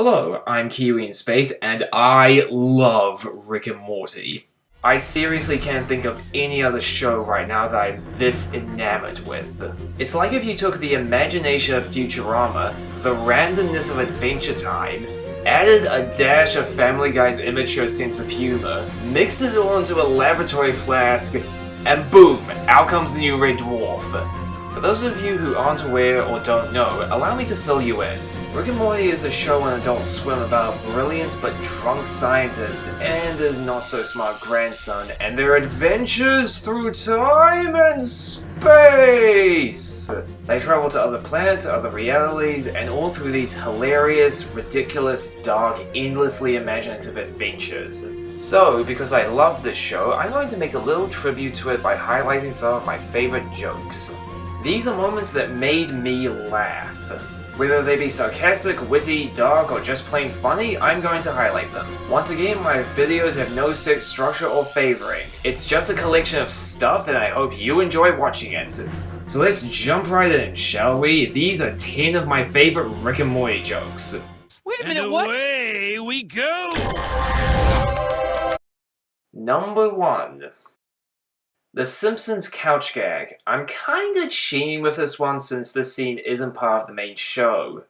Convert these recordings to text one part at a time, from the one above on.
Hello, I'm Kiwi in Space, and I love Rick and Morty. I seriously can't think of any other show right now that I'm this enamored with. It's like if you took the imagination of Futurama, the randomness of Adventure Time, added a dash of Family Guy's immature sense of humor, mixed it all into a laboratory flask, and boom, out comes the new Red Dwarf. For those of you who aren't aware or don't know, allow me to fill you in. Rick and Morty is a show on Adult Swim about a brilliant but drunk scientist and his not-so-smart grandson and their adventures through time and space! They travel to other planets, other realities, and all through these hilarious, ridiculous, dark, endlessly imaginative adventures. So, because I love this show, I'm going to make a little tribute to it by highlighting some of my favorite jokes. These are moments that made me laugh. Whether they be sarcastic, witty, dark, or just plain funny, I'm going to highlight them. Once again, my videos have no set structure or favoring. It's just a collection of stuff and I hope you enjoy watching it. So let's jump right in, shall we? These are 10 of my favorite Rick and Morty jokes. Wait a minute, what? Away we go! Number 1. The Simpsons couch gag. I'm kinda cheating with this one since this scene isn't part of the main show.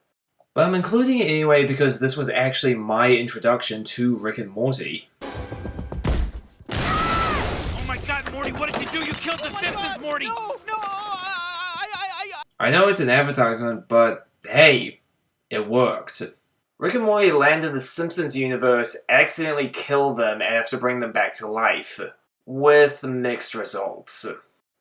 But I'm including it anyway because this was actually my introduction to Rick and Morty. Oh my god, Morty, what did you do? You killed the Simpsons, God, Morty! No, I know it's an advertisement, but hey, it worked. Rick and Morty land in the Simpsons universe, accidentally kill them, and have to bring them back to life. With mixed results.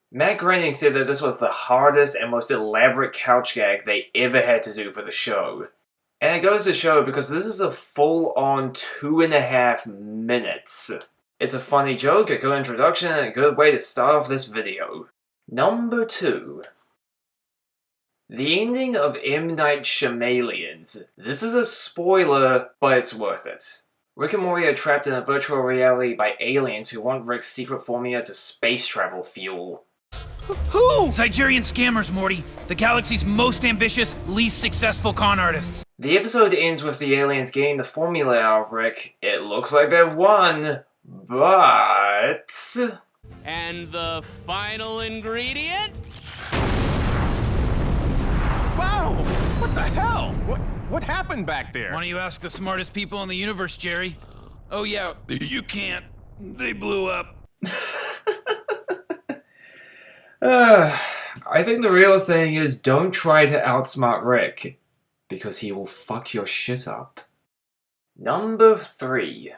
Matt Groening said that this was the hardest and most elaborate couch gag they ever had to do for the show. And it goes to show because this is a full-on 2.5 minutes. It's a funny joke, a good introduction, and a good way to start off this video. Number 2. The ending of M. Night Shyamalan's. This is a spoiler, but it's worth it. Rick and Morty are trapped in a virtual reality by aliens who want Rick's secret formula to space travel fuel. Who? Nigerian scammers, Morty. The galaxy's most ambitious, least successful con artists. The episode ends with the aliens getting the formula out of Rick. It looks like they've won, but... And the final ingredient? Wow! What the hell? What happened back there? Why don't you ask the smartest people in the universe, Jerry? Oh yeah, you can't. They blew up. I think the real saying is don't try to outsmart Rick, because he will fuck your shit up. Number 3.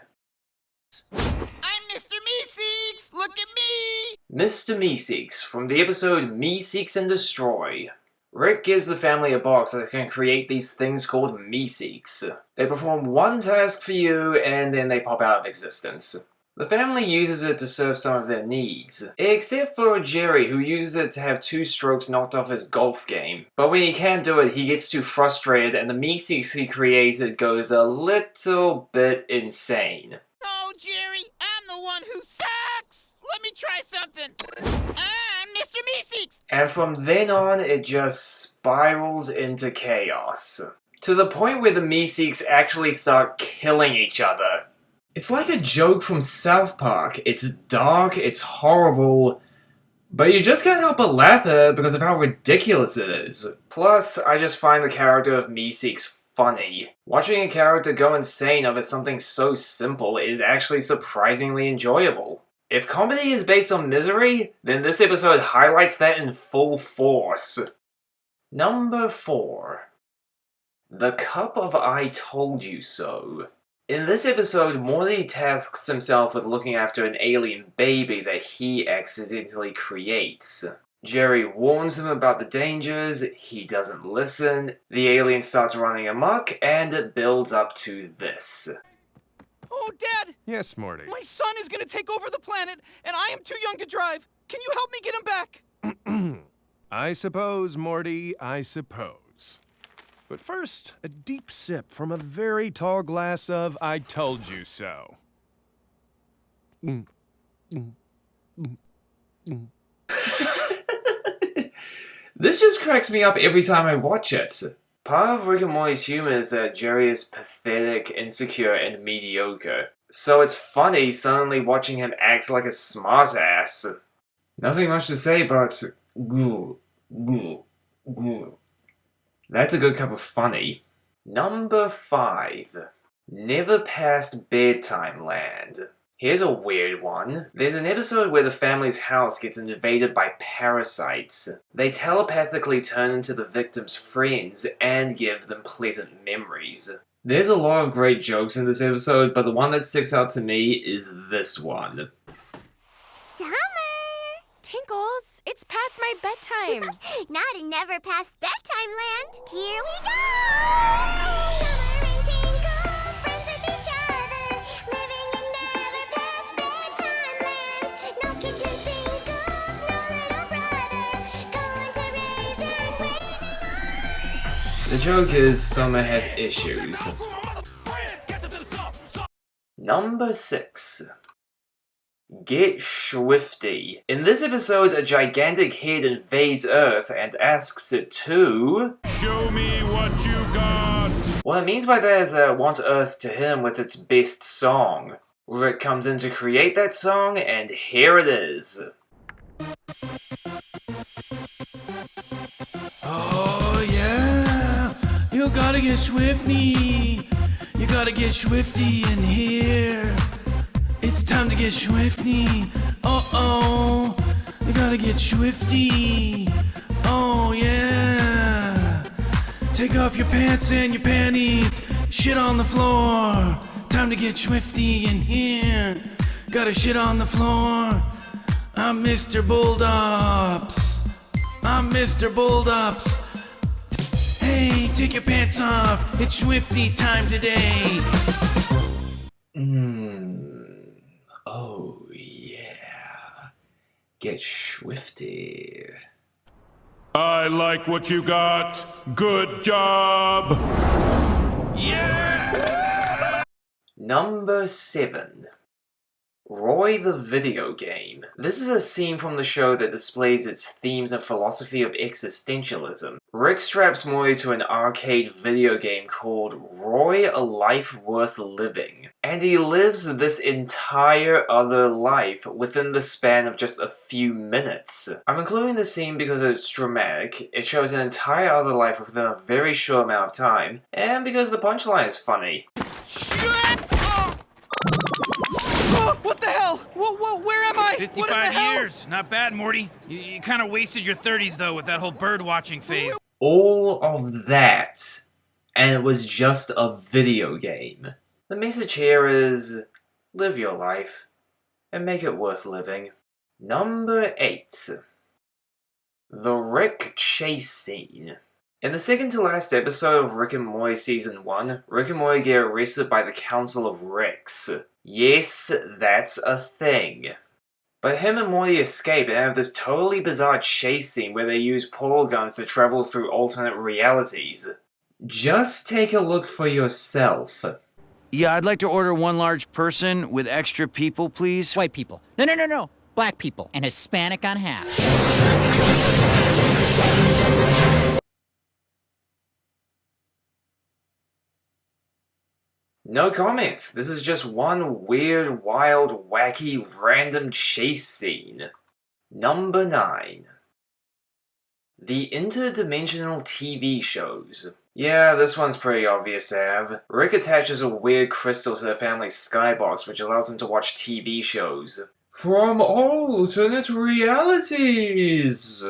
I'm Mr. Meeseeks! Look at me! Mr. Meeseeks, from the episode Meeseeks and Destroy. Rick gives the family a box that can create these things called Meeseeks. They perform one task for you, and then they pop out of existence. The family uses it to serve some of their needs, except for Jerry, who uses it to have 2 strokes knocked off his golf game. But when he can't do it, he gets too frustrated, and the Meeseeks he created goes a little bit insane. No, Jerry, I'm the one who sucks! Let me try something! I'm Mr. Meeseeks! And from then on, it just spirals into chaos. To the point where the Meeseeks actually start killing each other. It's like a joke from South Park. It's dark, it's horrible, but you just can't help but laugh at it because of how ridiculous it is. Plus, I just find the character of Meeseeks funny. Watching a character go insane over something so simple is actually surprisingly enjoyable. If comedy is based on misery, then this episode highlights that in full force. Number 4. The Cup of I Told You So. In this episode, Morty tasks himself with looking after an alien baby that he accidentally creates. Jerry warns him about the dangers, he doesn't listen, the alien starts running amok, and it builds up to this. Oh, Dad! Yes, Morty. My son is gonna take over the planet, and I am too young to drive. Can you help me get him back? I suppose, Morty, I suppose. But first, a deep sip from a very tall glass of I Told You So. This just cracks me up every time I watch it. Part of Rick and Morty's humor is that Jerry is pathetic, insecure, and mediocre. So it's funny suddenly watching him act like a smartass. Nothing much to say, but goo, goo, goo. That's a good cup of funny. Number 5. Never Past Bedtime Land. Here's a weird one. There's an episode where the family's house gets invaded by parasites. They telepathically turn into the victims' friends and give them pleasant memories. There's a lot of great jokes in this episode, but the one that sticks out to me is this one. Summer! Tinkles, it's past my bedtime. Not in Never Past Bedtime Land. Here we go! Summer and Tinkles, friends with each other, living in Never Past Bedtime Land. No kitchen sinkles, no little brother, going to raves and waving. The joke is Summer has issues. Number 6. Get Swifty. In this episode, a gigantic head invades Earth and asks it to... Show me what you got! What it means by that is that it wants Earth to hit him with its best song. Rick comes in to create that song, and here it is. Oh yeah, you gotta get Swifty. You gotta get Swifty in here. It's time to get Swifty. Uh-oh, you gotta get Swifty. Oh yeah. Take off your pants and your panties. Shit on the floor. Time to get Swifty in here. Gotta shit on the floor. I'm Mr. Bulldops. I'm Mr. Bulldops. Hey, take your pants off. It's Swifty time today. Oh yeah. Get Swifty. I like what you got. Good job! Yeah! Number 7. Roy the Video Game. This is a scene from the show that displays its themes and philosophy of existentialism. Rick straps Morty to an arcade video game called Roy: A Life Worth Living, and he lives this entire other life within the span of just a few minutes. I'm including this scene because it's dramatic, it shows an entire other life within a very short amount of time, and because the punchline is funny. What the hell? Whoa, where am I? 55 years. Not bad, Morty. You kind of wasted your 30s, though, with that whole bird-watching phase. All of that, and it was just a video game. The message here is, live your life, and make it worth living. Number 8. The Rick chase scene. In the second to last episode of Rick and Morty Season 1, Rick and Morty get arrested by the Council of Ricks. Yes, that's a thing. But him and Morty escape and have this totally bizarre chase scene where they use portal guns to travel through alternate realities. Just take a look for yourself. Yeah, I'd like to order one large person with extra people, please. White people. No. Black people. And Hispanic on half. No comments. This is just one weird, wild, wacky, random chase scene. Number 9. The interdimensional TV shows. Yeah, this one's pretty obvious to have. Rick attaches a weird crystal to the family's skybox which allows him to watch TV shows. From alternate realities!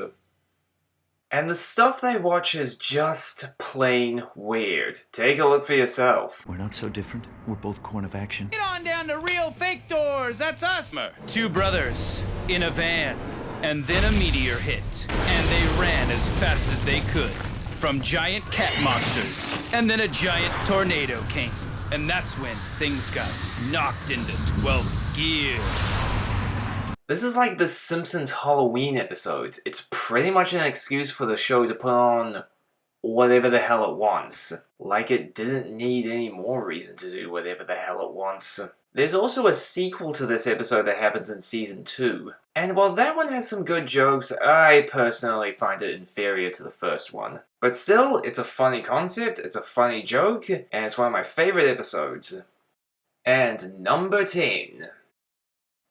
And the stuff they watch is just plain weird. Take a look for yourself. We're not so different. We're both corn of action. Get on down to Real Fake Doors. That's us. Two brothers in a van, and then a meteor hit, and they ran as fast as they could from giant cat monsters, and then a giant tornado came, and that's when things got knocked into 12th gear. This is like the Simpsons Halloween episodes. It's pretty much an excuse for the show to put on whatever the hell it wants. Like it didn't need any more reason to do whatever the hell it wants. There's also a sequel to this episode that happens in Season 2. And while that one has some good jokes, I personally find it inferior to the first one. But still, it's a funny concept, it's a funny joke, and it's one of my favorite episodes. And number 10.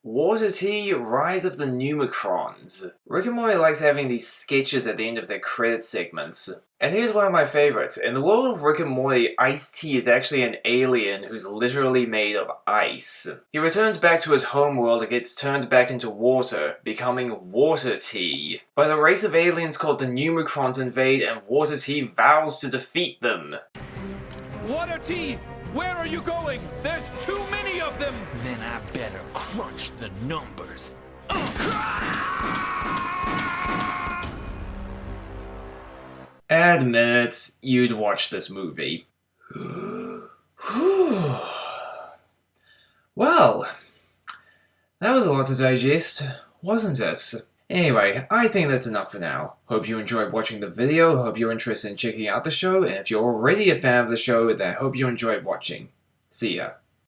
Water Tea, Rise of the Numicrons. Rick and Morty likes having these sketches at the end of their credit segments. And here's one of my favorites. In the world of Rick and Morty, Ice Tea is actually an alien who's literally made of ice. He returns back to his homeworld and gets turned back into water, becoming Water Tea. But a race of aliens called the Numicrons invade and Water Tea vows to defeat them. Water Tea, where are you going? There's too many of them! Then I better crunch the numbers. Admit you'd watch this movie. Well, that was a lot to digest, wasn't it? Anyway, I think that's enough for now. Hope you enjoyed watching the video, hope you're interested in checking out the show, and if you're already a fan of the show, then I hope you enjoyed watching. See ya.